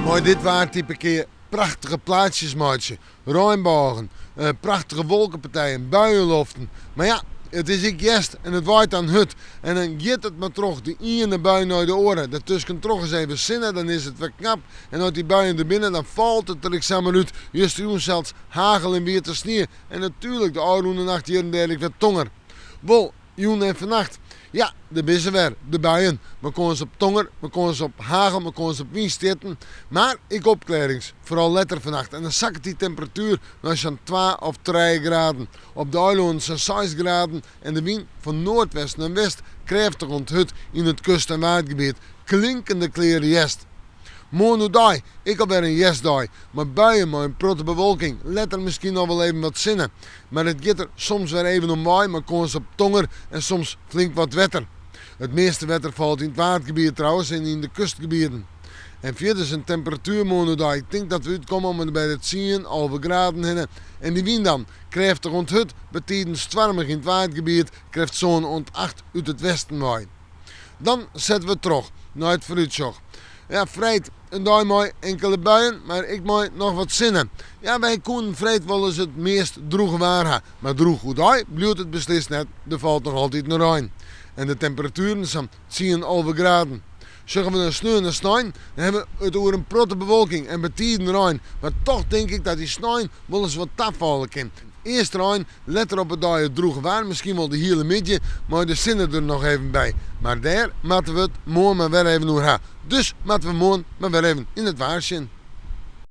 Maar dit waren type keer prachtige plaatsjes, maatje. Regenbogen, prachtige wolkenpartijen, buienloften. Maar ja, het is ik jest en het waait aan hut. En dan giet het maar terug, die ene bui naar de oren. Daartussen terug eens even zinnen, dan is het weer knap. En uit die buien er binnen, dan valt het er samen uit. Juist toen zelfs hagel en weer te sneeuw. En natuurlijk de oude nacht hier en daar weer tonger. Wel, joen en vannacht. Ja, de bissen weer, de buien. We konden ze op tonger, we konden ze op hagel, we konden ze op wind zitten. Maar ik opkledings, vooral letter vannacht. En dan zakt die temperatuur naar zo'n 2 of 3 graden. Op de eiland zo'n 6 graden. En de wind van noordwest naar west krachtig onthut in het kust- en waardgebied. Klinkende kleren jest. Morgen ik al weer een yesdag, maar buien met een protte bewolking. Let er misschien nog wel even wat zinnen. Maar het gaat er soms weer even om waai, maar kans op tonger en soms flink wat wetter. Het meeste wetter valt in het waardgebied trouwens en in de kustgebieden. En verder is een temperatuur morgen. Ik denk dat we uitkomen om bij het 10 graden heen. En die wind dan krijgt er rond het, betijds zwarmig in het waardgebied, krijgt zo'n rond 8 uit het westen waai. Dan zetten we terug naar het vooruitzicht. Ja, vreit een dag mooi enkele buien, maar ik mooi nog wat zinnen. Ja, wij konden vreit wel eens het meest droeg waar hebben. Maar droeg goed uit, blijft het beslist net, er valt nog altijd naar rein. En de temperaturen zijn 10 graden. Zeggen we een sneeuw en sneeuw, dan hebben we het over een protte bewolking en betijden rein. Maar toch denk ik dat die sneeuw wel eens wat afvallen kan. Eerst rein, let er op het dag het droeg waar, misschien wel de hele middag, maar de zinnen er nog even bij. Maar daar moeten we het morgen maar weer even over hebben. Dus moeten we morgen maar weer even in het waar zijn.